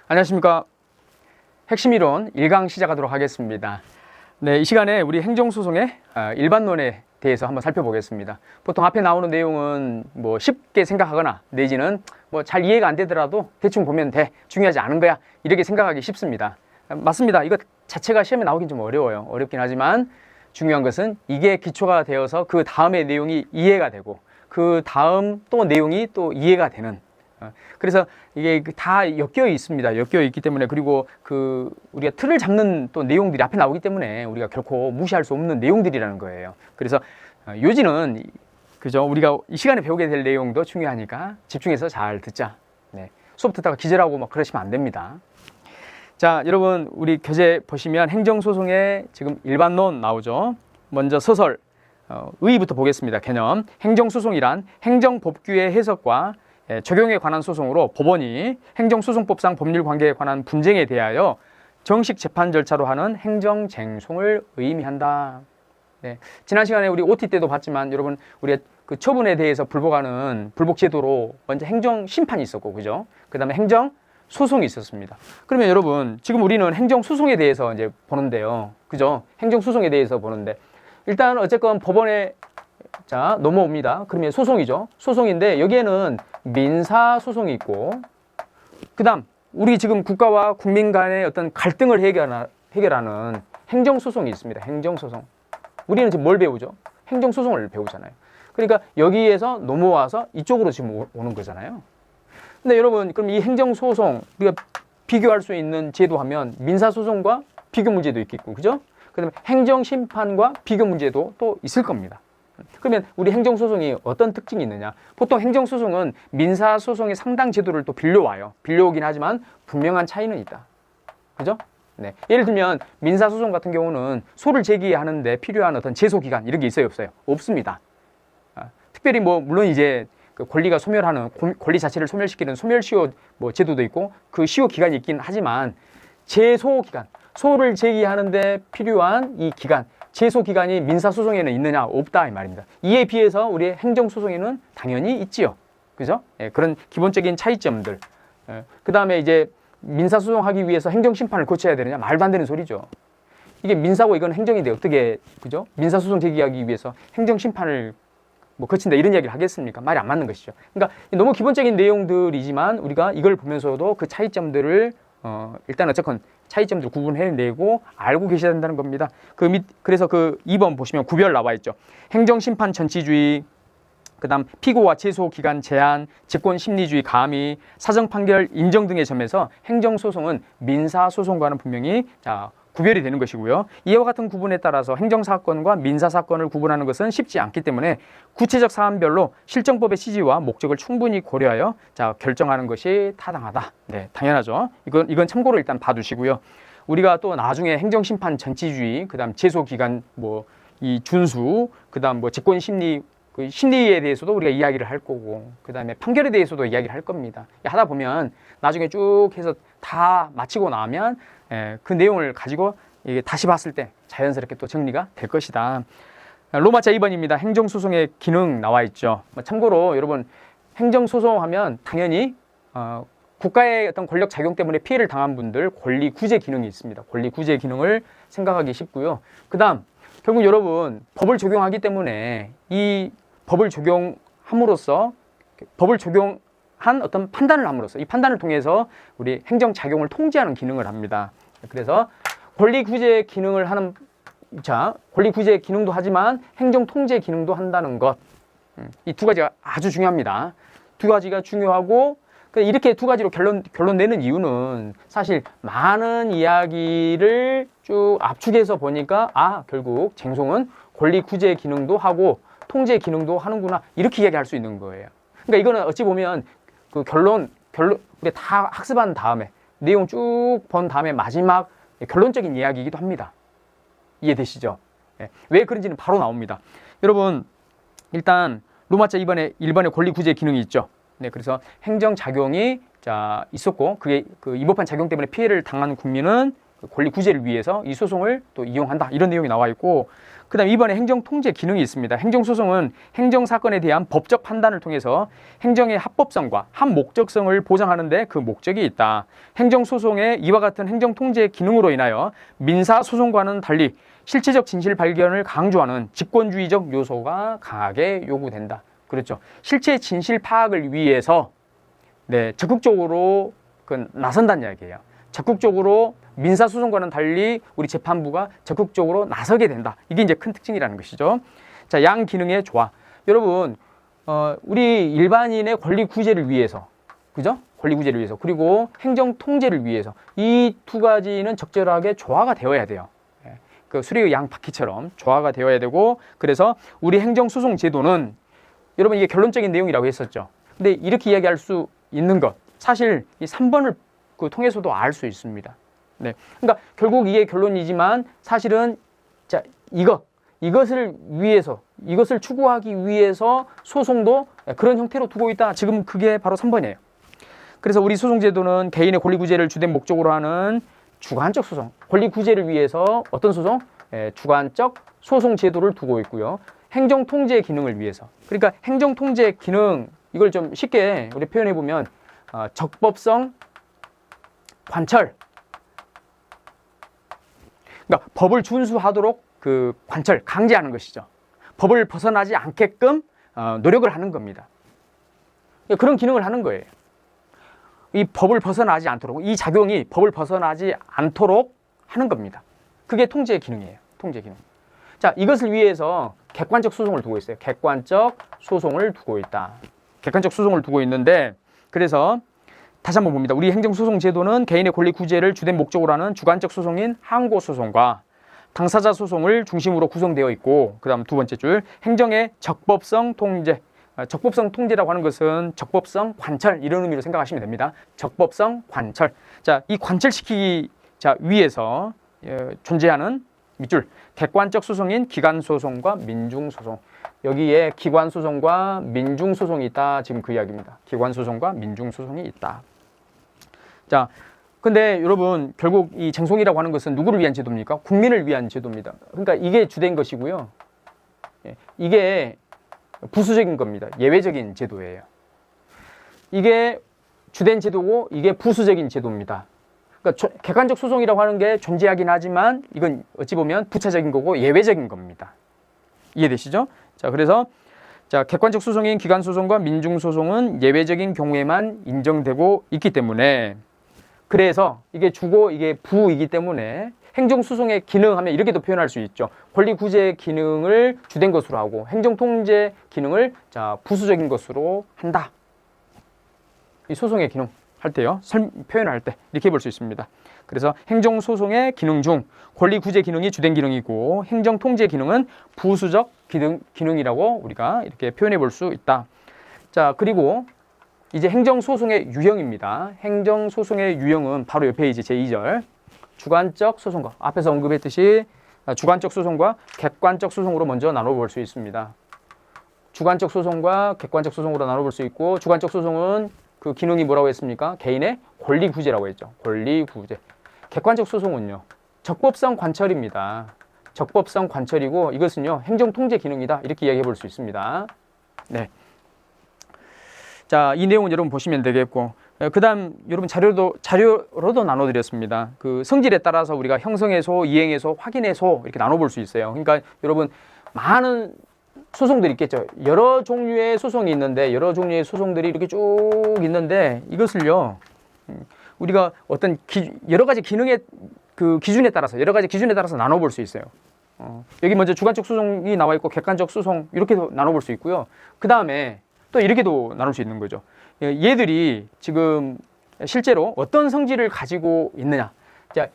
안녕하십니까. 핵심 이론 1강 시작하도록 하겠습니다. 네, 이 시간에 우리 행정소송의 일반론에 대해서 한번 살펴보겠습니다. 보통 앞에 나오는 내용은 뭐 쉽게 생각하거나 내지는 뭐 잘 이해가 안 되더라도 대충 보면 돼, 중요하지 않은 거야, 이렇게 생각하기 쉽습니다. 맞습니다. 이거 자체가 시험에 나오긴 좀 어려워요. 어렵긴 하지만 중요한 것은 이게 기초가 되어서 그 다음의 내용이 이해가 되고 그 다음 또 내용이 또 이해가 되는, 그래서 이게 다 엮여 있습니다. 엮여 있기 때문에, 그리고 우리가 틀을 잡는 또 내용들이 앞에 나오기 때문에 우리가 결코 무시할 수 없는 내용들이라는 거예요. 그래서 요지는 그죠? 우리가 이 시간에 배우게 될 내용도 중요하니까 집중해서 잘 듣자. 네. 수업 듣다가 기절하고 막 그러시면 안 됩니다. 자, 여러분, 우리 교재 보시면 행정소송의 지금 일반론 나오죠. 먼저 서설 의의부터 보겠습니다. 개념. 행정소송이란 행정법규의 해석과 적용에 관한 소송으로 법원이 행정소송법상 법률관계에 관한 분쟁에 대하여 정식 재판 절차로 하는 행정쟁송을 의미한다. 네. 지난 시간에 우리 OT 때도 봤지만 여러분, 우리가 그 처분에 대해서 불복하는 불복제도로 먼저 행정심판이 있었고, 그죠? 그 다음에 행정소송이 있었습니다. 그러면 여러분, 지금 우리는 행정소송에 대해서 이제 보는데요. 그죠? 행정소송에 대해서 보는데, 일단 어쨌건 법원에 자, 넘어옵니다. 그러면 소송이죠. 소송인데 여기에는 민사소송이 있고, 그 다음 우리 지금 국가와 국민 간의 어떤 갈등을 해결하는 행정소송이 있습니다. 행정소송. 우리는 지금 뭘 배우죠? 행정소송을 배우잖아요. 그러니까 여기에서 넘어와서 이쪽으로 지금 오는 거잖아요. 근데 여러분, 그럼 이 행정소송, 우리가 비교할 수 있는 제도 하면 민사소송과 비교 문제도 있겠고, 그죠? 그 다음에 행정심판과 비교 문제도 또 있을 겁니다. 그러면 우리 행정소송이 어떤 특징이 있느냐? 보통 행정소송은 민사소송의 상당 제도를 또 빌려와요. 빌려오긴 하지만 분명한 차이는 있다. 그죠? 네. 예를 들면 민사소송 같은 경우는 소를 제기하는데 필요한 어떤 제소기간 이런 게 있어요, 없어요? 없습니다. 특별히 뭐 물론 이제 그 권리가 소멸하는, 권리 자체를 소멸시키는 소멸시효 뭐 제도도 있고 그 시효 기간이 있긴 하지만 제소기간, 소를 제기하는데 필요한 이 기간, 제소기간이 민사소송에는 있느냐? 없다, 이 말입니다. 이에 비해서 우리 행정소송에는 당연히 있지요. 그죠? 예, 그런 기본적인 차이점들. 그 다음에 이제 민사소송하기 위해서 행정심판을 거쳐야 되느냐? 말도 안 되는 소리죠. 이게 민사고 이건 행정인데 어떻게, 그죠? 민사소송 제기하기 위해서 행정심판을 뭐 거친다 이런 이야기를 하겠습니까? 말이 안 맞는 것이죠. 그러니까 너무 기본적인 내용들이지만 우리가 이걸 보면서도 그 차이점들을 일단 어쨌건 차이점들 구분해내고 알고 계셔야 된다는 겁니다. 그래서 그 2번 보시면 구별 나와 있죠. 행정심판 전치주의, 그 다음 피고와 제소 기간 제한, 직권 심리주의 가미, 사정 판결 인정 등의 점에서 행정소송은 민사소송과는 분명히 구별이 되는 것이고요. 이와 같은 구분에 따라서 행정사건과 민사사건을 구분하는 것은 쉽지 않기 때문에 구체적 사안별로 실정법의 취지와 목적을 충분히 고려하여 결정하는 것이 타당하다. 네, 당연하죠. 이건 참고로 일단 봐두시고요. 우리가 또 나중에 행정심판 전치주의, 그 다음 제소기간, 뭐 이 준수, 그 다음 뭐 직권심리, 그 심리에 대해서도 우리가 이야기를 할 거고, 그 다음에 판결에 대해서도 이야기를 할 겁니다. 하다 보면 나중에 쭉 해서 다 마치고 나면 그 내용을 가지고 이게 다시 봤을 때 자연스럽게 또 정리가 될 것이다. 로마자 2번입니다. 행정소송의 기능 나와 있죠. 참고로 여러분, 행정소송하면 당연히 국가의 어떤 권력 작용 때문에 피해를 당한 분들 권리 구제 기능이 있습니다. 권리 구제 기능을 생각하기 쉽고요. 그 다음 결국 여러분, 법을 적용하기 때문에 이 법을 적용함으로써 법을 적용한 어떤 판단을 함으로써 이 판단을 통해서 우리 행정작용을 통제하는 기능을 합니다. 그래서 권리구제 기능을 하는, 권리구제 기능도 하지만 행정통제 기능도 한다는 것, 이 두 가지가 아주 중요합니다. 두 가지가 중요하고, 이렇게 두 가지로 결론 내는 이유는 사실 많은 이야기를 쭉 압축해서 보니까 결국 쟁송은 권리구제 기능도 하고 통제 기능도 하는구나, 이렇게 이야기할 수 있는 거예요. 그러니까 이거는 어찌 보면 그 결론 우리 다 학습한 다음에 내용 쭉 본 다음에 마지막 결론적인 이야기이기도 합니다. 이해되시죠? 네. 왜 그런지는 바로 나옵니다. 여러분, 일단 로마자 1번에 권리구제 기능이 있죠. 네, 그래서 행정작용이 있었고, 그게 그 위법한 작용 때문에 피해를 당한 국민은 권리 구제를 위해서 이 소송을 또 이용한다. 이런 내용이 나와 있고, 그 다음에 이번에 행정통제 기능이 있습니다. 행정소송은 행정사건에 대한 법적 판단을 통해서 행정의 합법성과 합목적성을 보장하는데 그 목적이 있다. 행정소송의 이와 같은 행정통제 기능으로 인하여 민사소송과는 달리 실체적 진실 발견을 강조하는 직권주의적 요소가 강하게 요구된다. 그렇죠. 실체 진실 파악을 위해서 적극적으로 나선다는 이야기예요. 적극적으로 민사소송과는 달리 우리 재판부가 적극적으로 나서게 된다. 이게 이제 큰 특징이라는 것이죠. 자, 양 기능의 조화. 여러분, 우리 일반인의 권리 구제를 위해서, 그죠? 권리 구제를 위해서, 그리고 행정 통제를 위해서 이 두 가지는 적절하게 조화가 되어야 돼요. 그 수레의 양 바퀴처럼 조화가 되어야 되고, 그래서 우리 행정소송 제도는, 여러분 이게 결론적인 내용이라고 했었죠. 근데 이렇게 이야기할 수 있는 것, 사실 이 3번을 통해서도 알 수 있습니다. 그러니까 결국 이게 결론이지만 사실은 이것을 위해서, 이것을 추구하기 위해서 소송도 그런 형태로 두고 있다. 지금 그게 바로 3번이에요. 그래서 우리 소송제도는 개인의 권리구제를 주된 목적으로 하는 주관적 소송, 권리구제를 위해서 어떤 소송? 주관적 소송제도를 두고 있고요. 행정통제 기능을 위해서. 그러니까 행정통제 기능, 이걸 좀 쉽게 우리 표현해보면 적법성 관철. 그러니까 법을 준수하도록 그 관철, 강제하는 것이죠. 법을 벗어나지 않게끔 노력을 하는 겁니다. 그런 기능을 하는 거예요. 이 법을 벗어나지 않도록, 이 작용이 법을 벗어나지 않도록 하는 겁니다. 그게 통제 기능이에요. 통제 기능. 자, 이것을 위해서 객관적 소송을 두고 있어요. 객관적 소송을 두고 있다. 객관적 소송을 두고 있는데, 그래서 다시 한번 봅니다. 우리 행정소송 제도는 개인의 권리 구제를 주된 목적으로 하는 주관적 소송인 항고소송과 당사자 소송을 중심으로 구성되어 있고, 그 다음 두 번째 줄, 행정의 적법성 통제. 적법성 통제라고 하는 것은 적법성 관철, 이런 의미로 생각하시면 됩니다. 적법성 관철. 자, 이 관철시키기 위해서 존재하는 밑줄, 객관적 소송인 기관소송과 민중소송. 여기에 기관소송과 민중소송이 있다. 지금 그 이야기입니다. 기관소송과 민중소송이 있다. 자, 근데 여러분, 결국 이 쟁송이라고 하는 것은 누구를 위한 제도입니까? 국민을 위한 제도입니다. 그러니까 이게 주된 것이고요. 이게 부수적인 겁니다. 예외적인 제도예요. 이게 주된 제도고 이게 부수적인 제도입니다. 그러니까 객관적 소송이라고 하는 게 존재하긴 하지만 이건 어찌 보면 부차적인 거고 예외적인 겁니다. 이해되시죠? 자, 그래서 객관적 소송인 기관소송과 민중소송은 예외적인 경우에만 인정되고 있기 때문에, 그래서 이게 주고 이게 부이기 때문에 행정소송의 기능하면 이렇게도 표현할 수 있죠. 권리구제 기능을 주된 것으로 하고 행정통제 기능을 부수적인 것으로 한다. 이 소송의 기능 할 때요, 표현할 때 이렇게 볼 수 있습니다. 그래서 행정소송의 기능 중 권리구제 기능이 주된 기능이고 행정통제 기능은 부수적 기능이라고 우리가 이렇게 표현해 볼 수 있다. 자, 그리고 이제 행정소송의 유형입니다. 행정소송의 유형은 바로 옆에 이제 제2절. 주관적 소송과, 앞에서 언급했듯이 주관적 소송과 객관적 소송으로 먼저 나눠볼 수 있습니다. 주관적 소송과 객관적 소송으로 나눠볼 수 있고, 주관적 소송은 그 기능이 뭐라고 했습니까? 개인의 권리 구제라고 했죠. 권리 구제. 객관적 소송은요, 적법성 관철입니다. 적법성 관철이고 이것은요, 행정통제 기능이다. 이렇게 이야기해 볼 수 있습니다. 네. 자, 이 내용은 여러분 보시면 되겠고, 그 다음 여러분 자료로도 나눠드렸습니다. 그 성질에 따라서 우리가 형성해소, 이행해소, 확인해소 이렇게 나눠볼 수 있어요. 그러니까 여러분 많은 소송들이 있겠죠. 여러 종류의 소송이 있는데, 여러 종류의 소송들이 이렇게 쭉 있는데, 이것을요, 우리가 어떤 여러 가지 기능의 그 기준에 따라서, 여러 가지 기준에 따라서 나눠볼 수 있어요. 여기 먼저 주관적 소송이 나와 있고 객관적 소송 이렇게도 나눠볼 수 있고요. 그 다음에 또 이렇게도 나눌 수 있는 거죠. 얘들이 지금 실제로 어떤 성질을 가지고 있느냐. 자,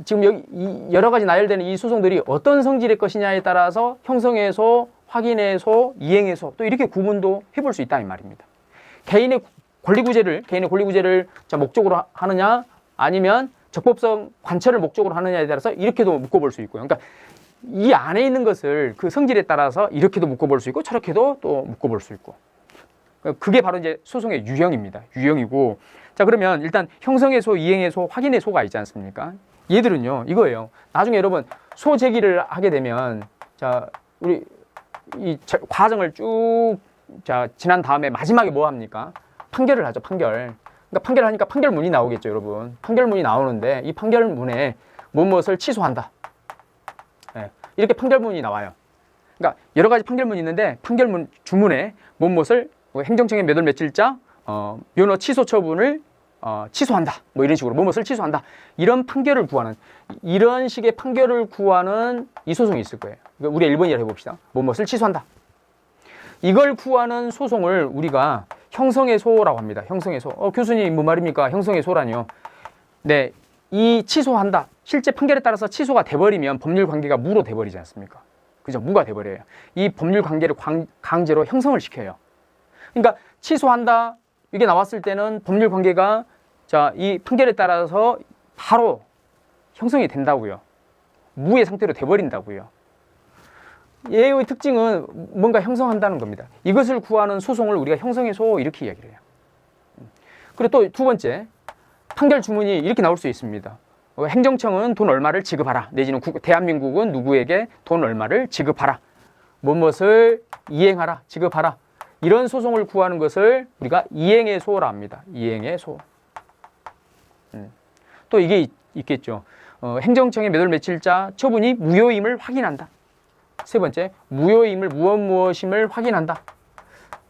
지금 여기 여러 가지 나열되는 이 소송들이 어떤 성질의 것이냐에 따라서 형성해소, 확인해소, 이행해소 또 이렇게 구분도 해볼 수 있다 이 말입니다. 개인의 권리구제를 목적으로 하느냐, 아니면 적법성 관철을 목적으로 하느냐에 따라서 이렇게도 묶어볼 수 있고요. 그러니까 이 안에 있는 것을 그 성질에 따라서 이렇게도 묶어볼 수 있고 저렇게도 또 묶어볼 수 있고, 그게 바로 이제 소송의 유형입니다. 유형이고, 자, 그러면 일단 형성해소, 이행해소, 확인해소가 있지 않습니까? 얘들은요, 이거예요. 나중에 여러분 소제기를 하게 되면, 자, 우리 이 과정을 쭉 지난 다음에 마지막에 뭐 합니까? 판결을 하죠, 판결. 그러니까 판결하니까 판결문이 나오겠죠, 여러분. 판결문이 나오는데 이 판결문에 무엇을 취소한다. 네, 이렇게 판결문이 나와요. 그러니까 여러 가지 판결문이 있는데 판결문 주문에 무엇을 행정청의 몇 월 며칠자 면허 취소 처분을 취소한다. 뭐 이런 식으로 무엇을 취소한다. 이런 판결을 구하는, 이런 식의 판결을 구하는 이 소송이 있을 거예요. 그러니까 우리가 1번이라 해봅시다. 무엇을 취소한다. 이걸 구하는 소송을 우리가 형성의소라고 합니다. 형성의소. 교수님 뭐 말입니까? 형성의소라니요. 네, 이 취소한다. 실제 판결에 따라서 취소가 돼버리면 법률 관계가 무로 돼버리지 않습니까? 그죠? 무가 돼버려요. 이 법률 관계를 강제로 형성을 시켜요. 그러니까 취소한다. 이게 나왔을 때는 법률 관계가 이 판결에 따라서 바로 형성이 된다고요. 무의 상태로 돼버린다고요. 얘의 특징은 뭔가 형성한다는 겁니다. 이것을 구하는 소송을 우리가 형성의소 이렇게 이야기를 해요. 그리고 또 두 번째, 판결 주문이 이렇게 나올 수 있습니다. 행정청은 돈 얼마를 지급하라. 내지는 대한민국은 누구에게 돈 얼마를 지급하라. 무엇을 이행하라, 지급하라. 이런 소송을 구하는 것을 우리가 이행의소라 합니다. 이행의소. 또 이게 있겠죠. 행정청의 몇 월 며칠자 처분이 무효임을 확인한다. 세 번째, 무효임을 무엇임을 확인한다.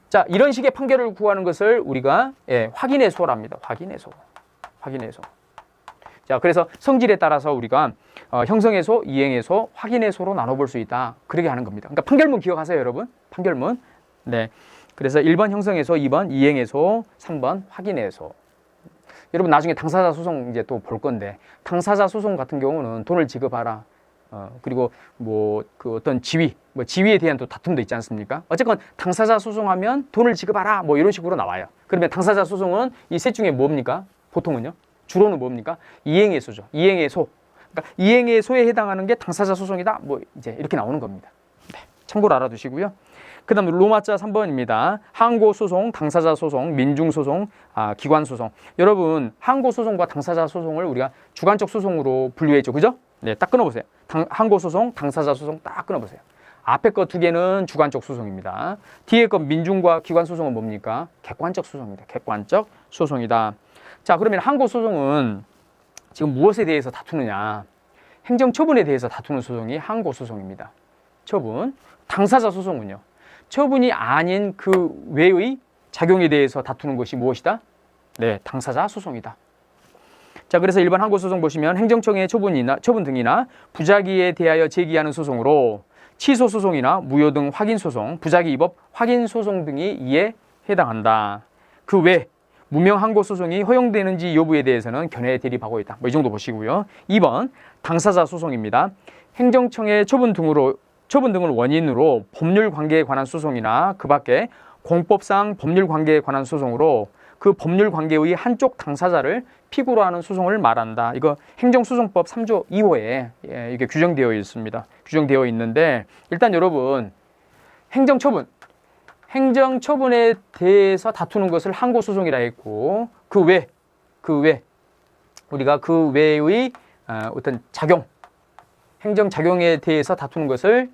자, 이런 식의 판결을 구하는 것을 우리가 확인의소라 합니다. 확인의소. 확인의소. 자, 그래서 성질에 따라서 우리가 형성의소, 이행의소, 확인의소로 나눠볼 수 있다. 그렇게 하는 겁니다. 그러니까 판결문 기억하세요, 여러분? 판결문. 네. 그래서 1번 형성의소, 2번 이행의소, 3번 확인의소. 여러분 나중에 당사자 소송 이제 또 볼 건데, 당사자 소송 같은 경우는 돈을 지급하라. 그리고 그 어떤 지위에 대한 또 다툼도 있지 않습니까? 어쨌건 당사자 소송하면 돈을 지급하라. 뭐 이런 식으로 나와요. 그러면 당사자 소송은 이 셋 중에 뭡니까? 보통은요? 주로는 뭡니까? 이행의소죠. 이행의소. 그러니까 이행의소에 해당하는 게 당사자 소송이다. 뭐 이제 이렇게 나오는 겁니다. 네, 참고로 알아두시고요. 그 다음 로마자 3번입니다. 항고소송, 당사자소송, 민중소송, 기관소송. 여러분 항고소송과 당사자소송을 우리가 주관적 소송으로 분류했죠. 그죠? 네, 딱 끊어보세요. 항고소송, 당사자소송 딱 끊어보세요. 앞에 거 두 개는 주관적 소송입니다. 뒤에 거 민중과 기관소송은 뭡니까? 객관적 소송입니다. 객관적 소송이다. 자, 그러면 항고소송은 지금 무엇에 대해서 다투느냐? 행정처분에 대해서 다투는 소송이 항고소송입니다. 처분. 당사자소송은요? 처분이 아닌 그 외의 작용에 대해서 다투는 것이 무엇이다? 네, 당사자 소송이다. 자, 그래서 일반 항고소송 보시면 행정청의 처분 등이나 부작위에 대하여 제기하는 소송으로 취소소송이나 무효 등 확인소송, 부작위 위법 확인소송 등이 이에 해당한다. 그 외 무명 항고소송이 허용되는지 여부에 대해서는 견해 대립하고 있다. 뭐 이 정도 보시고요. 2번 당사자 소송입니다. 행정청의 처분 등을 원인으로 법률 관계에 관한 소송이나 그 밖에 공법상 법률 관계에 관한 소송으로 그 법률 관계의 한쪽 당사자를 피고로 하는 소송을 말한다. 이거 행정소송법 3조 2호에 이게 규정되어 있습니다. 규정되어 있는데 일단 여러분 행정처분에 대해서 다투는 것을 항고소송이라 했고 그 외 우리가 그 외의 어떤 행정작용에 대해서 다투는 것을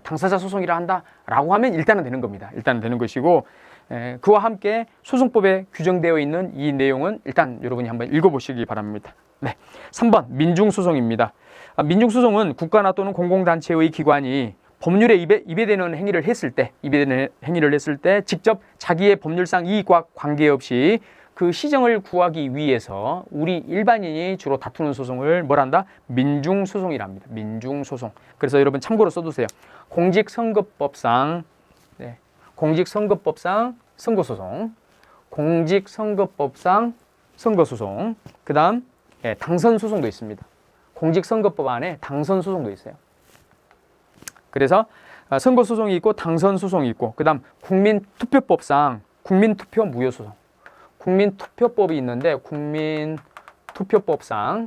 당사자 소송이라 한다라고 하면 일단은 되는 겁니다. 일단은 되는 것이고 그와 함께 소송법에 규정되어 있는 이 내용은 일단 여러분이 한번 읽어보시기 바랍니다. 네, 3번 민중소송입니다. 민중소송은 국가나 또는 공공단체의 기관이 법률에 위배되는 행위를 했을 때 직접 자기의 법률상 이익과 관계없이 그 시정을 구하기 위해서 우리 일반인이 주로 다투는 소송을 뭐란다? 민중소송이랍니다. 민중소송. 그래서 여러분 참고로 써두세요. 공직선거법상 선거소송, 공직선거법상 선거소송, 그 다음 당선소송도 있습니다. 공직선거법 안에 당선소송도 있어요. 그래서 선거소송이 있고 당선소송이 있고 그 다음 국민투표법상 국민투표 무효소송, 국민투표법이 있는데 국민투표법상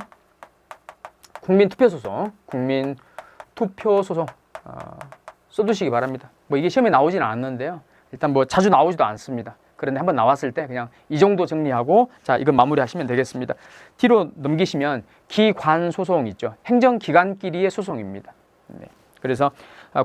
국민투표소송 써두시기 바랍니다. 뭐 이게 시험에 나오지는 않는데요. 일단 뭐 자주 나오지도 않습니다. 그런데 한번 나왔을 때 그냥 이 정도 정리하고 자, 이건 마무리하시면 되겠습니다. 뒤로 넘기시면 기관소송 있죠. 행정기관끼리의 소송입니다. 네. 그래서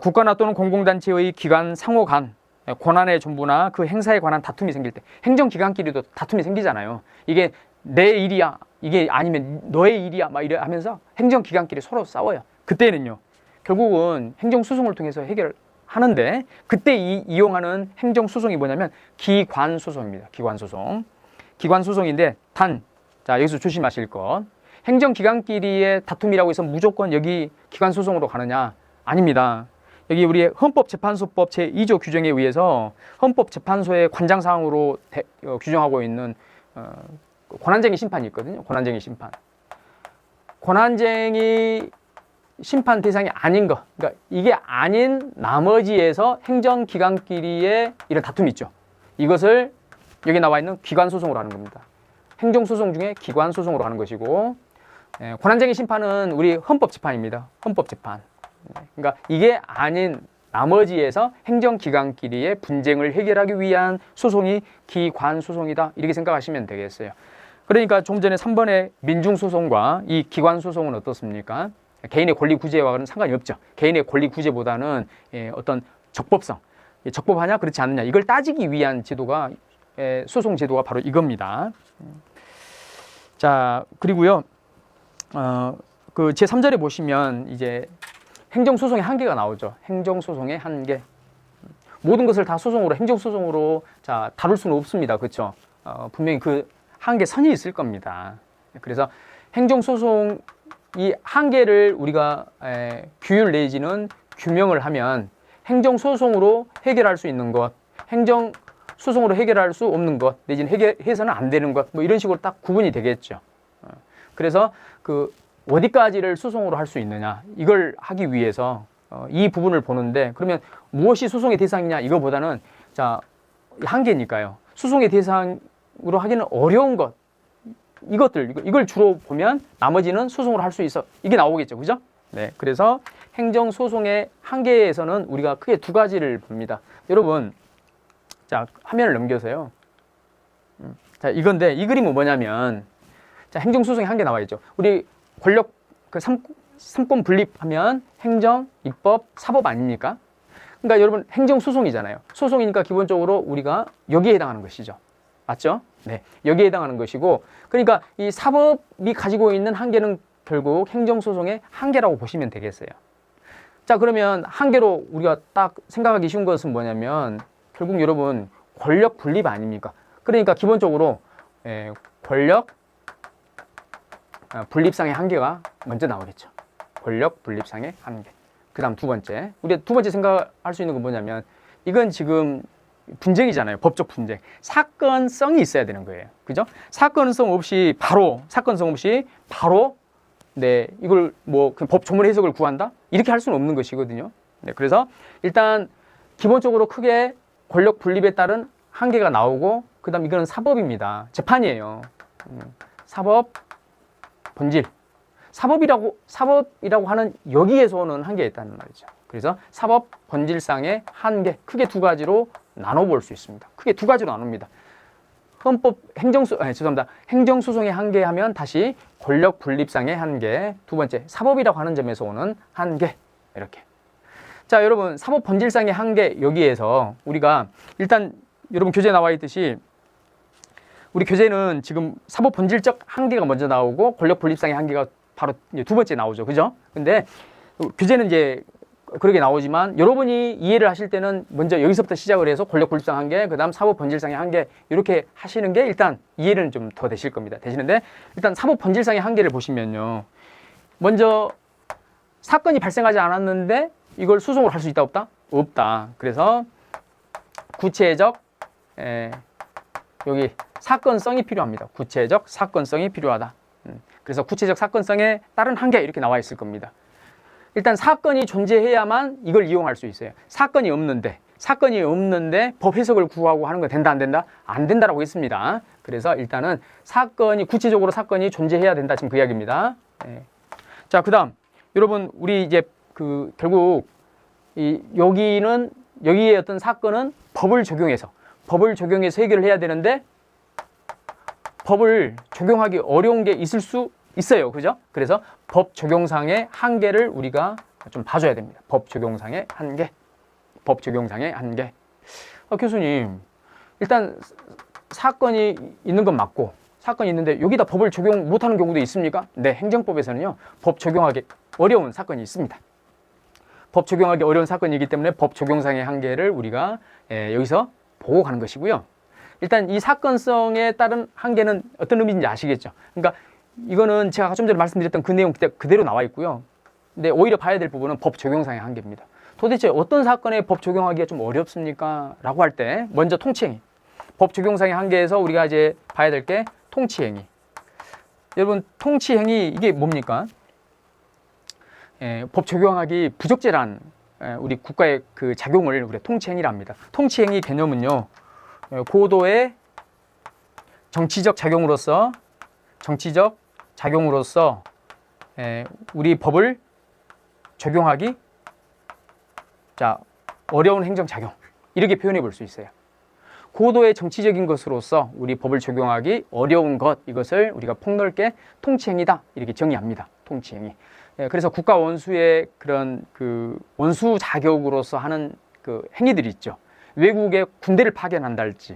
국가나 또는 공공단체의 기관 상호 간 권한의 전부나 그 행사에 관한 다툼이 생길 때 행정기관끼리도 다툼이 생기잖아요. 이게 내 일이야, 이게 아니면 너의 일이야 막 이래 하면서 행정기관끼리 서로 싸워요. 그때는요 결국은 행정소송을 통해서 해결하는데 그때 이용하는 행정소송이 뭐냐면 기관소송입니다. 기관소송. 기관소송인데 자 여기서 조심하실 것, 행정기관끼리의 다툼이라고 해서 무조건 여기 기관소송으로 가느냐? 아닙니다. 여기 우리 헌법재판소법 제2조 규정에 의해서 헌법재판소의 관장사항으로 규정하고 있는 권한쟁의 심판이 있거든요. 권한쟁의 심판. 권한쟁의 심판 대상이 아닌 것, 그러니까 이게 아닌 나머지에서 행정기관끼리의 이런 다툼이 있죠. 이것을 여기 나와 있는 기관소송으로 하는 겁니다. 행정소송 중에 기관소송으로 하는 것이고, 권한쟁의 심판은 우리 헌법재판입니다. 헌법재판. 그러니까 이게 아닌 나머지에서 행정기관끼리의 분쟁을 해결하기 위한 소송이 기관소송이다. 이렇게 생각하시면 되겠어요. 그러니까 좀 전에 3번의 민중소송과 이 기관소송은 어떻습니까? 개인의 권리 구제와는 상관이 없죠. 개인의 권리 구제보다는 어떤 적법성, 적법하냐 그렇지 않느냐 이걸 따지기 위한 제도가 소송 제도가 바로 이겁니다. 자, 그리고요 그 제3절에 보시면 이제 행정소송의 한계가 나오죠. 행정소송의 한계. 모든 것을 다 소송으로, 행정소송으로 자 다룰 수는 없습니다. 그렇죠? 분명히 그 한계 선이 있을 겁니다. 그래서 행정소송 이 한계를 우리가 규율 내지는 규명을 하면 행정소송으로 해결할 수 있는 것, 행정소송으로 해결할 수 없는 것, 내지는 해결해서는 안 되는 것, 뭐 이런 식으로 딱 구분이 되겠죠. 그래서 그 어디까지를 소송으로 할 수 있느냐 이걸 하기 위해서 이 부분을 보는데, 그러면 무엇이 소송의 대상이냐 이거보다는 자 한계니까요. 소송의 대상으로 하기는 어려운 것, 이걸 주로 보면 나머지는 소송으로 할 수 있어 이게 나오겠죠. 그죠? 네. 그래서 행정소송의 한계에서는 우리가 크게 두 가지를 봅니다. 여러분 자 화면을 넘겨서요. 자 이건데 이 그림은 뭐냐면 자 행정소송의 한계 나와 있죠. 우리 권력 그 삼권 분립하면 행정, 입법, 사법 아닙니까? 그러니까 여러분 행정소송이잖아요. 소송이니까 기본적으로 우리가 여기에 해당하는 것이죠. 맞죠? 네, 여기에 해당하는 것이고, 그러니까 이 사법이 가지고 있는 한계는 결국 행정소송의 한계라고 보시면 되겠어요. 자, 그러면 한계로 우리가 딱 생각하기 쉬운 것은 뭐냐면 결국 여러분 권력 분립 아닙니까? 그러니까 기본적으로 권력 분립상의 한계가 먼저 나오겠죠. 권력 분립상의 한계. 그 다음 두 번째, 우리가 두 번째 생각할 수 있는 건 뭐냐면 이건 지금 분쟁이잖아요. 법적 분쟁. 사건성이 있어야 되는 거예요. 그죠? 사건성 없이 바로 네, 이걸 뭐 법 조문 해석을 구한다? 이렇게 할 수는 없는 것이거든요. 네, 그래서 일단 기본적으로 크게 권력 분립에 따른 한계가 나오고, 그 다음 이거는 사법입니다. 재판이에요. 사법 본질. 사법이라고 하는 여기에서 오는 한계가 있다는 말이죠. 그래서 사법 본질상의 한계, 크게 두 가지로 나눠볼 수 있습니다. 크게 두 가지로 나눕니다. 행정소송의 한계 하면 다시 권력 분립상의 한계, 두 번째 사법이라고 하는 점에서 오는 한계, 이렇게. 자, 여러분 사법 본질상의 한계, 여기에서 우리가 일단 여러분 교재에 나와 있듯이 우리 교재는 지금 사법 본질적 한계가 먼저 나오고 권력 분립상의 한계가 바로 두 번째 나오죠. 그죠? 근데 교재는 이제 그렇게 나오지만 여러분이 이해를 하실 때는 먼저 여기서부터 시작을 해서 권력 분립상 한계, 그 다음 사법 본질상의 한계, 이렇게 하시는 게 일단 이해는 좀 더 되실 겁니다. 되시는데 일단 사법 본질상의 한계를 보시면요. 먼저 사건이 발생하지 않았는데 이걸 소송으로 할 수 있다 없다? 없다. 그래서 구체적 여기 사건성이 필요합니다. 구체적 사건성이 필요하다. 그래서 구체적 사건성에 따른 한계 이렇게 나와 있을 겁니다. 일단 사건이 존재해야만 이걸 이용할 수 있어요. 사건이 없는데 법 해석을 구하고 하는 거 된다 안 된다? 안 된다라고 했습니다. 그래서 일단은 구체적으로 사건이 존재해야 된다, 지금 그 이야기입니다. 자, 그다음 여러분 우리 이제 결국 여기에 어떤 사건은 법을 적용해서 법을 적용해서 해결을 해야 되는데 법을 적용하기 어려운 게 있을 수 있어요. 그죠? 그래서 법 적용상의 한계를 우리가 좀 봐줘야 됩니다. 법 적용상의 한계. 법 적용상의 한계. 교수님, 일단 사건이 있는 건 맞고 사건이 있는데 여기다 법을 적용 못하는 경우도 있습니까? 네, 행정법에서는요. 법 적용하기 어려운 사건이 있습니다. 법 적용하기 어려운 사건이기 때문에 법 적용상의 한계를 우리가 여기서 보고 가는 것이고요. 일단 이 사건성에 따른 한계는 어떤 의미인지 아시겠죠? 그러니까 이거는 제가 좀 전에 말씀드렸던 그 내용 그대로 나와 있고요. 근데 오히려 봐야 될 부분은 법 적용상의 한계입니다. 도대체 어떤 사건에 법 적용하기가 좀 어렵습니까? 라고 할 때 먼저 통치행위. 법 적용상의 한계에서 우리가 이제 봐야 될 게 통치행위. 여러분, 통치행위 이게 뭡니까? 법 적용하기 부적절한 우리 국가의 그 작용을 우리가 통치행위라 합니다. 통치행위 개념은요, 고도의 정치적 작용으로서 우리 법을 적용하기 어려운 행정작용, 이렇게 표현해 볼 수 있어요. 고도의 정치적인 것으로서 우리 법을 적용하기 어려운 것, 이것을 우리가 폭넓게 통치행위다, 이렇게 정의합니다. 통치행위. 그래서 국가 원수의 그런 그 원수 자격으로서 하는 그 행위들이 있죠. 외국에 군대를 파견한달지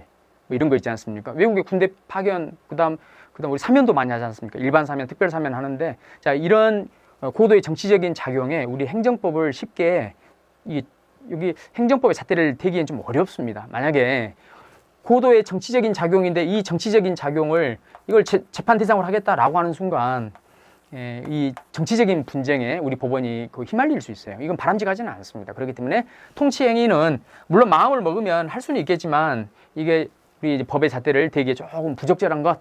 뭐 이런 거 있지 않습니까? 외국에 군대 파견, 그다음 우리 사면도 많이 하지 않습니까? 일반 사면, 특별 사면 하는데, 자, 이런 고도의 정치적인 작용에 우리 행정법을 쉽게 여기 행정법의 잣대를 대기엔 좀 어렵습니다. 만약에 고도의 정치적인 작용인데 이 정치적인 작용을 이걸 재판 대상으로 하겠다라고 하는 순간 이 정치적인 분쟁에 우리 법원이 휘말릴 수 있어요. 이건 바람직하지는 않습니다. 그렇기 때문에 통치행위는 물론 마음을 먹으면 할 수는 있겠지만 이게 우리 이제 법의 잣대를 대기에 조금 부적절한 것,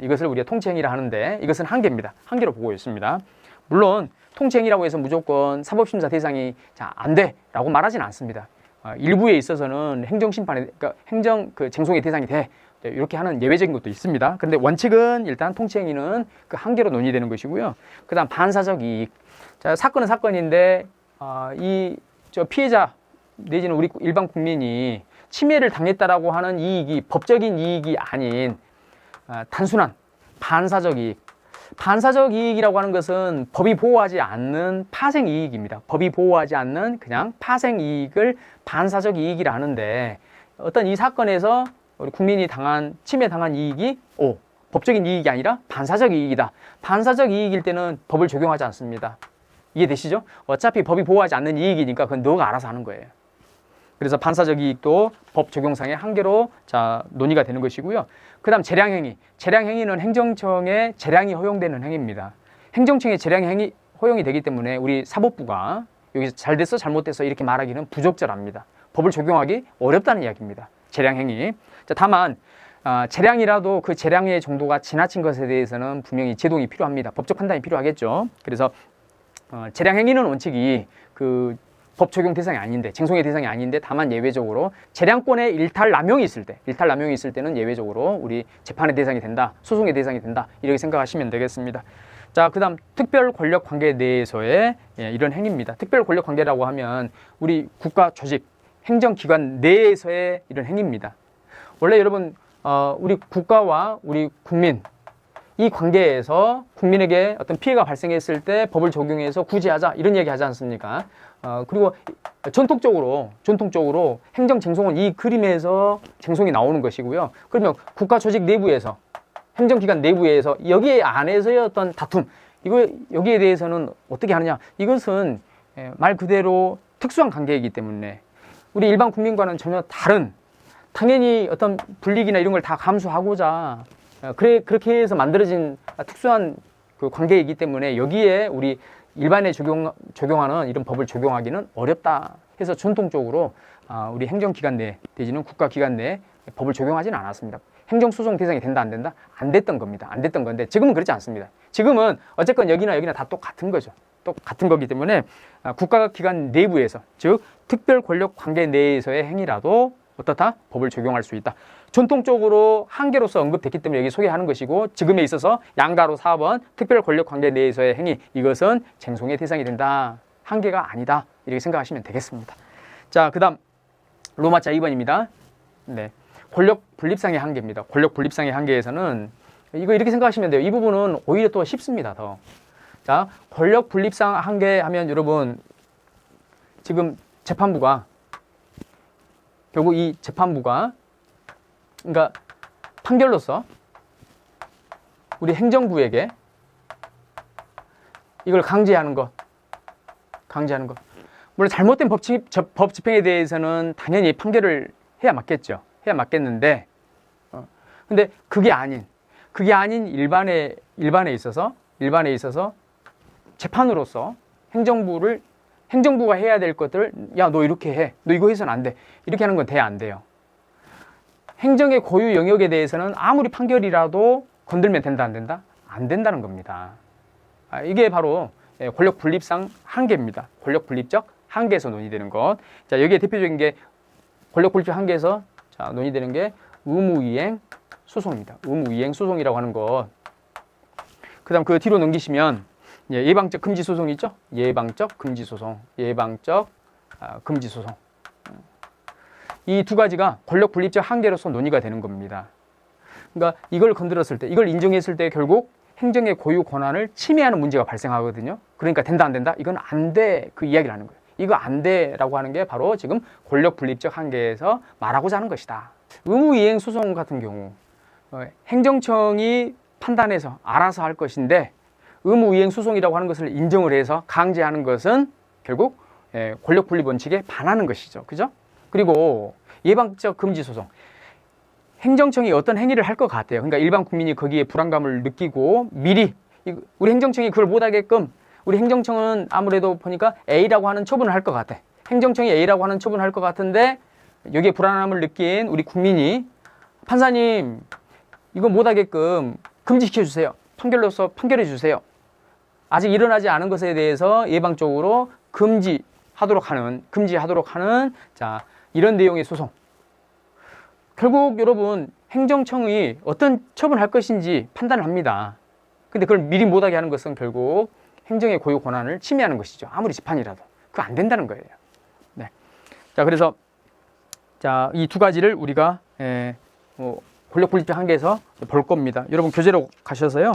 이것을 우리가 통치행위라 하는데 이것은 한계입니다. 한계로 보고 있습니다. 물론 통치행위라고 해서 무조건 사법심사 대상이 안 돼라고 말하지는 않습니다. 일부에 있어서는 행정심판에, 그러니까 행정 쟁송의 대상이 돼, 이렇게 하는 예외적인 것도 있습니다. 그런데 원칙은 일단 통치행위는 그 한계로 논의되는 것이고요. 그다음 반사적 이익. 자, 사건은 사건인데 저 피해자 내지는 우리 일반 국민이 침해를 당했다라고 하는 이익이 법적인 이익이 아닌 단순한 반사적 이익. 반사적 이익이라고 하는 것은 법이 보호하지 않는 파생 이익입니다. 법이 보호하지 않는 그냥 파생 이익을 반사적 이익이라 하는데, 어떤 이 사건에서 우리 국민이 침해 당한 이익이 법적인 이익이 아니라 반사적 이익이다. 반사적 이익일 때는 법을 적용하지 않습니다. 이해되시죠? 어차피 법이 보호하지 않는 이익이니까 그건 너가 알아서 하는 거예요. 그래서 반사적 이익도 법 적용상의 한계로 논의가 되는 것이고요. 그 다음 재량행위. 재량행위는 행정청의 재량이 허용되는 행위입니다. 행정청의 재량이 허용이 되기 때문에 우리 사법부가 여기서 잘 됐어 잘못됐어 이렇게 말하기는 부적절합니다. 법을 적용하기 어렵다는 이야기입니다. 재량행위. 다만 재량이라도 그 재량의 정도가 지나친 것에 대해서는 분명히 제동이 필요합니다. 법적 판단이 필요하겠죠. 그래서 재량행위는 원칙이 법 적용 대상이 아닌데, 쟁송의 대상이 아닌데, 다만 예외적으로 재량권의 일탈남용이 있을 때는 예외적으로 우리 재판의 대상이 된다, 소송의 대상이 된다, 이렇게 생각하시면 되겠습니다. 자, 그 다음 특별 권력 관계 내에서의 이런 행위입니다. 특별 권력 관계라고 하면 우리 국가 조직, 행정기관 내에서의 이런 행위입니다. 원래 여러분 우리 국가와 우리 국민, 이 관계에서 국민에게 어떤 피해가 발생했을 때 법을 적용해서 구제하자, 이런 얘기 하지 않습니까? 그리고 전통적으로 행정쟁송은 이 그림에서 쟁송이 나오는 것이고요. 그러면 국가 조직 내부에서, 행정기관 내부에서 여기에 안에서의 어떤 다툼, 여기에 대해서는 어떻게 하느냐? 이것은 말 그대로 특수한 관계이기 때문에 우리 일반 국민과는 전혀 다른, 당연히 어떤 불이익이나 이런 걸 다 감수하고자 그렇게 해서 만들어진 특수한 그 관계이기 때문에 여기에 우리 일반에 적용하는 이런 법을 적용하기는 어렵다 해서 전통적으로 우리 행정기관 내 내지는 국가기관 내에 법을 적용하지는 않았습니다. 행정소송 대상이 된다 안 된다? 안 됐던 겁니다. 안 됐던 건데 지금은 그렇지 않습니다. 지금은 어쨌건 여기나 다 똑같은 거죠. 똑같은 거기 때문에 국가기관 내부에서, 즉 특별 권력 관계 내에서의 행위라도 어떻다? 법을 적용할 수 있다. 전통적으로 한계로서 언급됐기 때문에 여기 소개하는 것이고, 지금에 있어서 양가로 4번 특별 권력 관계 내에서의 행위, 이것은 쟁송의 대상이 된다. 한계가 아니다. 이렇게 생각하시면 되겠습니다. 자, 그 다음 로마자 2번입니다. 네. 권력 분립상의 한계입니다. 권력 분립상의 한계에서는 이거 이렇게 생각하시면 돼요. 이 부분은 오히려 또 쉽습니다. 더. 자, 권력 분립상 한계 하면 여러분 지금 재판부가 결국 이 재판부가 그러니까 판결로서 우리 행정부에게 이걸 강제하는 것. 물론 잘못된 법 집행에 대해서는 당연히 판결을 해야 맞겠죠. 해야 맞겠는데, 근데 그게 아닌 일반에 있어서 재판으로서 행정부가 해야 될 것들을 야, 너 이렇게 해. 너 이거 해서는 안 돼. 이렇게 하는 건 안 돼요. 행정의 고유 영역에 대해서는 아무리 판결이라도 건들면 된다, 안 된다? 안 된다는 겁니다. 이게 바로 권력 분립상 한계입니다. 권력 분립적 한계에서 논의되는 것. 자, 여기에 대표적인 게 권력 분립적 한계에서 자, 논의되는 게 의무이행 소송입니다. 의무이행 소송이라고 하는 것. 그 다음 그 뒤로 넘기시면 예방적 금지 소송이 있죠? 예방적 금지 소송. 금지 소송. 이 두 가지가 권력 분립적 한계로서 논의가 되는 겁니다. 그러니까 이걸 건드렸을 때, 이걸 인정했을 때 결국 행정의 고유 권한을 침해하는 문제가 발생하거든요. 그러니까 된다, 안 된다? 이건 안 돼. 그 이야기를 하는 거예요. 이거 안 돼라고 하는 게 바로 지금 권력 분립적 한계에서 말하고자 하는 것이다. 의무이행 소송 같은 경우 행정청이 판단해서 알아서 할 것인데 의무이행 소송이라고 하는 것을 인정을 해서 강제하는 것은 결국 권력 분립 원칙에 반하는 것이죠. 그죠? 그리고 예방적 금지 소송. 행정청이 어떤 행위를 할 것 같아요. 그러니까 일반 국민이 거기에 불안감을 느끼고 미리 우리 행정청이 그걸 못하게끔 우리 행정청은 아무래도 보니까 A라고 하는 처분을 할 것 같아. 행정청이 A라고 하는 처분을 할 것 같은데 여기에 불안함을 느낀 우리 국민이 판사님 이거 못하게끔 금지시켜 주세요. 판결로서 판결해 주세요. 아직 일어나지 않은 것에 대해서 예방적으로 금지하도록 하는 자, 이런 내용의 소송. 결국 여러분 행정청이 어떤 처분할 것인지 판단을 합니다. 근데 그걸 미리 못하게 하는 것은 결국 행정의 고유 권한을 침해하는 것이죠. 아무리 재판이라도. 그거 안 된다는 거예요. 네. 자, 그래서 자, 이 두 가지를 우리가 권력 분립적 한계에서 볼 겁니다. 여러분 교재로 가셔서요.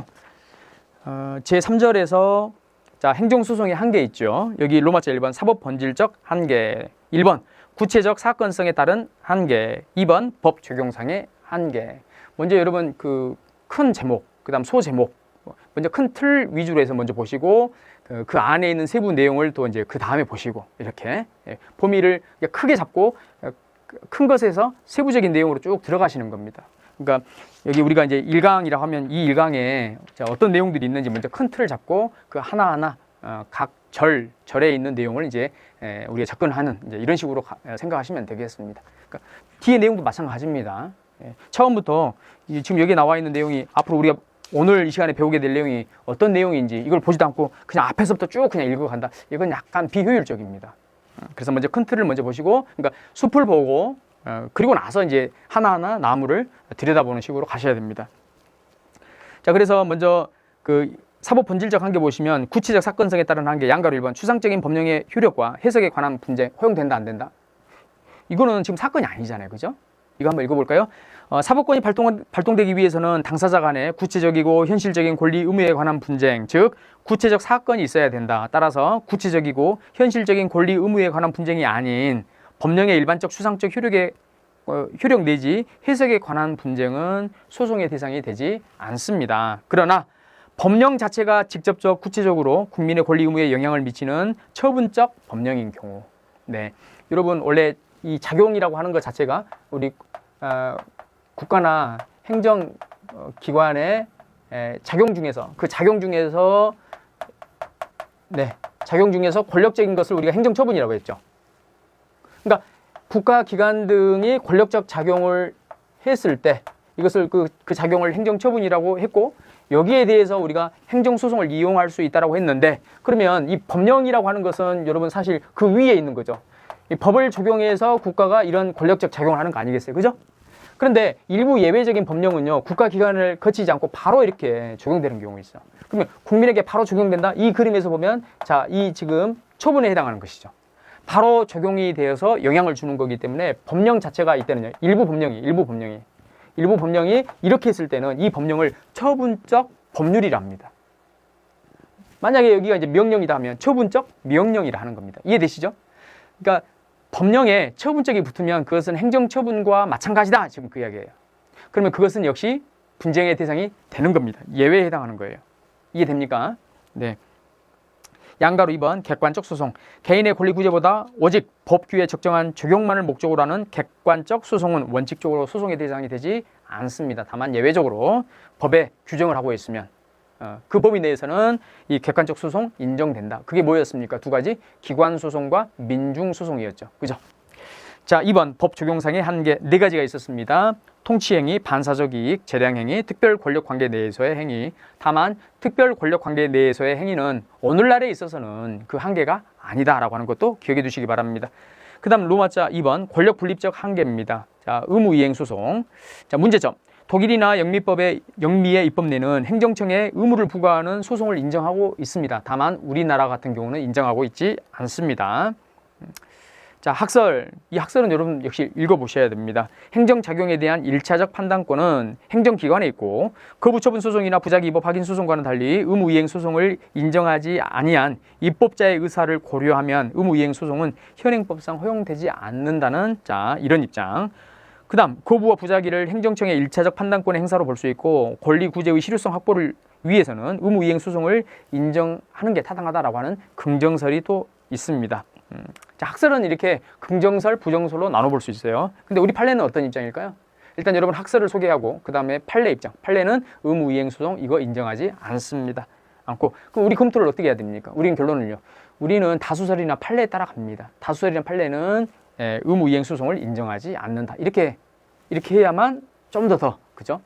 제3절에서 자, 행정소송의 한계 있죠. 여기 로마자 1번 사법 본질적 한계. 1번 구체적 사건성에 따른 한계. 2번 법 적용상의 한계. 먼저 여러분 그 큰 제목, 그다음 소제목. 먼저 큰 틀 위주로 해서 먼저 보시고 그 안에 있는 세부 내용을 또 이제 그 다음에 보시고 이렇게 범위를 크게 잡고 큰 것에서 세부적인 내용으로 쭉 들어가시는 겁니다. 그러니까 여기 우리가 이제 1강이라고 하면 이 1강에 어떤 내용들이 있는지 먼저 큰 틀을 잡고 그 하나하나 각 절에 있는 내용을 이제 우리가 접근하는 이제 이런 식으로 생각하시면 되겠습니다. 그러니까 뒤에 내용도 마찬가지입니다. 처음부터 지금 여기 나와 있는 내용이 앞으로 우리가 오늘 이 시간에 배우게 될 내용이 어떤 내용인지 이걸 보지도 않고 그냥 앞에서부터 쭉 그냥 읽어간다. 이건 약간 비효율적입니다. 그래서 먼저 큰 틀을 먼저 보시고, 그러니까 숲을 보고 그리고 나서 이제 하나하나 나무를 들여다보는 식으로 가셔야 됩니다. 자, 그래서 먼저 그 사법 본질적 한계 보시면 구체적 사건성에 따른 한계 양가로 1번 추상적인 법령의 효력과 해석에 관한 분쟁 허용된다 안 된다. 이거는 지금 사건이 아니잖아요, 그죠? 이거 한번 읽어볼까요? 사법권이 발동되기 위해서는 당사자 간의 구체적이고 현실적인 권리 의무에 관한 분쟁, 즉 구체적 사건이 있어야 된다. 따라서 구체적이고 현실적인 권리 의무에 관한 분쟁이 아닌 법령의 일반적 추상적 효력 내지 해석에 관한 분쟁은 소송의 대상이 되지 않습니다. 그러나 법령 자체가 직접적 구체적으로 국민의 권리 의무에 영향을 미치는 처분적 법령인 경우, 네, 여러분 원래 이 작용이라고 하는 것 자체가 우리 국가나 행정기관의 작용 중에서 작용 중에서 권력적인 것을 우리가 행정처분이라고 했죠. 그러니까 국가기관 등이 권력적 작용을 했을 때 이것을 그 작용을 행정처분이라고 했고, 여기에 대해서 우리가 행정소송을 이용할 수 있다고 했는데, 그러면 이 법령이라고 하는 것은 여러분 사실 그 위에 있는 거죠. 이 법을 적용해서 국가가 이런 권력적 작용을 하는 거 아니겠어요? 그죠? 그런데 일부 예외적인 법령은요, 국가기관을 거치지 않고 바로 이렇게 적용되는 경우가 있어. 그러면 국민에게 바로 적용된다? 이 그림에서 보면, 자, 이 지금 처분에 해당하는 것이죠. 바로 적용이 되어서 영향을 주는 거기 때문에 법령 자체가 이때는요. 일부 법령이 이렇게 했을 때는 이 법령을 처분적 법률이라 합니다. 만약에 여기가 이제 명령이다 하면 처분적 명령이라 하는 겁니다. 이해되시죠? 그러니까 법령에 처분적이 붙으면 그것은 행정처분과 마찬가지다. 지금 그 이야기예요. 그러면 그것은 역시 분쟁의 대상이 되는 겁니다. 예외에 해당하는 거예요. 이해됩니까? 네. 양가로 2번 객관적 소송. 개인의 권리 구제보다 오직 법규에 적정한 적용만을 목적으로 하는 객관적 소송은 원칙적으로 소송의 대상이 되지 않습니다. 다만 예외적으로 법에 규정을 하고 있으면 그 범위 내에서는 이 객관적 소송 인정된다. 그게 뭐였습니까? 두 가지. 기관 소송과 민중 소송이었죠. 그죠? 자, 2번 법 적용상의 한계 네 가지가 있었습니다. 통치행위, 반사적 이익, 재량행위, 특별 권력 관계 내에서의 행위. 다만 특별 권력 관계 내에서의 행위는 오늘날에 있어서는 그 한계가 아니다라고 하는 것도 기억해 두시기 바랍니다. 그 다음 로마자 2번 권력 분립적 한계입니다. 자, 의무이행 소송. 자, 문제점. 독일이나 영미의 입법례는 행정청에 의무를 부과하는 소송을 인정하고 있습니다. 다만 우리나라 같은 경우는 인정하고 있지 않습니다. 자, 학설. 이 학설은 여러분 역시 읽어보셔야 됩니다. 행정작용에 대한 1차적 판단권은 행정기관에 있고 거부처분 소송이나 부작위 입법 확인 소송과는 달리 의무이행 소송을 인정하지 아니한 입법자의 의사를 고려하면 의무이행 소송은 현행법상 허용되지 않는다는 자, 이런 입장. 그 다음 거부와 부작위를 행정청의 1차적 판단권의 행사로 볼 수 있고 권리 구제의 실효성 확보를 위해서는 의무이행 소송을 인정하는 게 타당하다라고 하는 긍정설이 또 있습니다. 자, 학설은 이렇게 긍정설, 부정설로 나눠볼 수 있어요. 근데 우리 판례는 어떤 입장일까요? 일단 여러분 학설을 소개하고 그 다음에 판례 입장. 판례는 의무이행 소송 이거 인정하지 않습니다. 않고 그럼 우리 검토를 어떻게 해야 됩니까? 우리는 결론을요. 우리는 다수설이나 판례에 따라갑니다. 다수설이나 판례는 의무이행 소송을 인정하지 않는다. 이렇게 해야만 좀 더 그죠?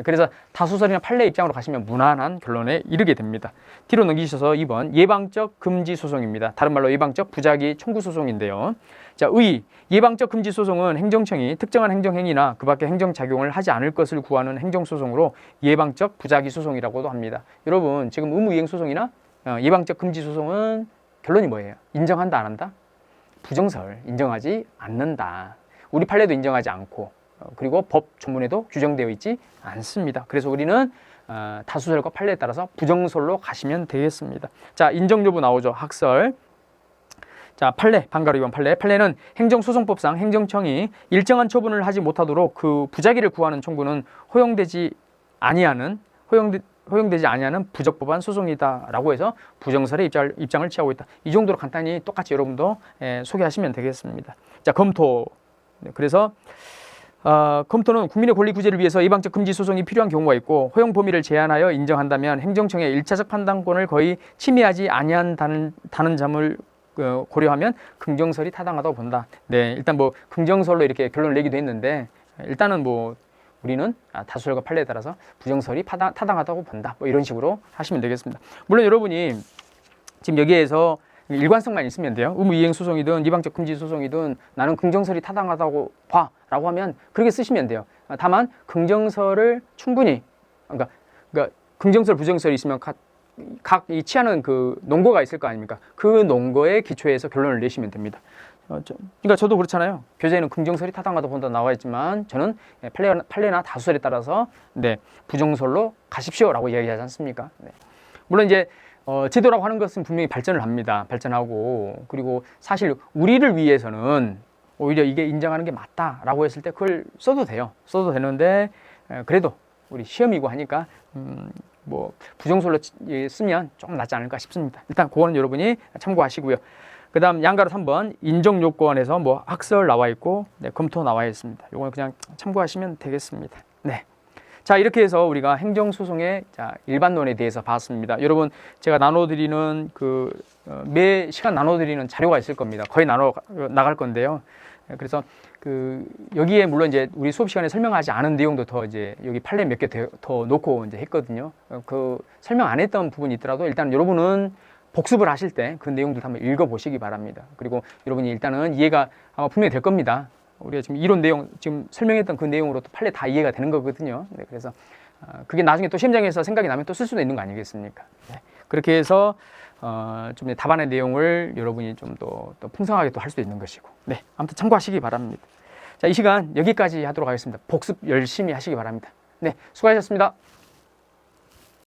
그래서 다수설이나 판례 입장으로 가시면 무난한 결론에 이르게 됩니다. 뒤로 넘기셔서 2번 예방적 금지 소송입니다. 다른 말로 예방적 부작위 청구 소송인데요. 자, 예방적 금지 소송은 행정청이 특정한 행정행위나 그 밖에 행정작용을 하지 않을 것을 구하는 행정소송으로 예방적 부작위 소송이라고도 합니다. 여러분 지금 의무이행 소송이나 예방적 금지 소송은 결론이 뭐예요? 인정한다 안 한다? 부정설 인정하지 않는다. 우리 판례도 인정하지 않고 그리고 법 조문에도 규정되어 있지 않습니다. 그래서 우리는 다수설과 판례에 따라서 부정설로 가시면 되겠습니다. 자, 인정 여부 나오죠. 학설. 자, 판례, 반가로 2번 판례. 판례는 행정소송법상 행정청이 일정한 처분을 하지 못하도록 그 부작위를 구하는 청구는 허용되지 아니하는 부적법한 소송이다라고 해서 부정설의 입장을 취하고 있다. 이 정도로 간단히 똑같이 여러분도 소개하시면 되겠습니다. 자, 검토. 그래서 검토는 국민의 권리 구제를 위해서 예방적 금지 소송이 필요한 경우가 있고 허용 범위를 제한하여 인정한다면 행정청의 1차적 판단권을 거의 침해하지 아니한다는 점을 고려하면 긍정설이 타당하다고 본다. 네, 일단 뭐 긍정설로 이렇게 결론을 내기도 했는데 일단은 뭐 우리는 다수설과 판례에 따라서 부정설이 타당하다고 본다. 뭐 이런 식으로 하시면 되겠습니다. 물론 여러분이 지금 여기에서 일관성만 있으면 돼요. 의무이행 소송이든 예방적 금지 소송이든 나는 긍정설이 타당하다고 봐 라고 하면 그렇게 쓰시면 돼요. 다만 긍정설을 충분히 그러니까 긍정설 부정설이 있으면 각 이 취하는 그 논거가 있을 거 아닙니까? 그 논거에 기초해서 결론을 내시면 됩니다. 그러니까 저도 그렇잖아요. 교재에는 긍정설이 타당하다고 본다 나와 있지만 저는 판례나 다수설에 따라서 부정설로 가십시오라고 이야기하지 않습니까? 네. 물론 이제 제도라고 하는 것은 분명히 발전을 합니다. 발전하고 그리고 사실 우리를 위해서는 오히려 이게 인정하는 게 맞다라고 했을 때 그걸 써도 돼요. 써도 되는데 그래도 우리 시험이고 하니까 뭐 부정설로 쓰면 좀 낫지 않을까 싶습니다. 일단 그거는 여러분이 참고하시고요. 그 다음 양가로 3번 인정요건에서 뭐 학설 나와 있고 검토 나와 있습니다. 이거는 그냥 참고하시면 되겠습니다. 네. 자, 이렇게 해서 우리가 행정소송의 일반론에 대해서 봤습니다. 여러분 제가 나눠드리는 매 시간 나눠드리는 자료가 있을 겁니다. 거의 나갈 건데요. 그래서 여기에 물론 이제 우리 수업 시간에 설명하지 않은 내용도 더 이제 여기 판례 몇 개 더 놓고 이제 했거든요. 그 설명 안 했던 부분이 있더라도 일단 여러분은 복습을 하실 때 그 내용들 한번 읽어보시기 바랍니다. 그리고 여러분이 일단은 이해가 아마 분명히 될 겁니다. 우리가 지금 이론 내용, 지금 설명했던 그 내용으로 또 판례 다 이해가 되는 거거든요. 네, 그래서 그게 나중에 또 시험장에서 생각이 나면 또 쓸 수도 있는 거 아니겠습니까? 네, 그렇게 해서 좀 답안의 내용을 여러분이 좀 더 풍성하게 또 할 수 있는 것이고. 네, 아무튼 참고하시기 바랍니다. 자, 이 시간 여기까지 하도록 하겠습니다. 복습 열심히 하시기 바랍니다. 네, 수고하셨습니다.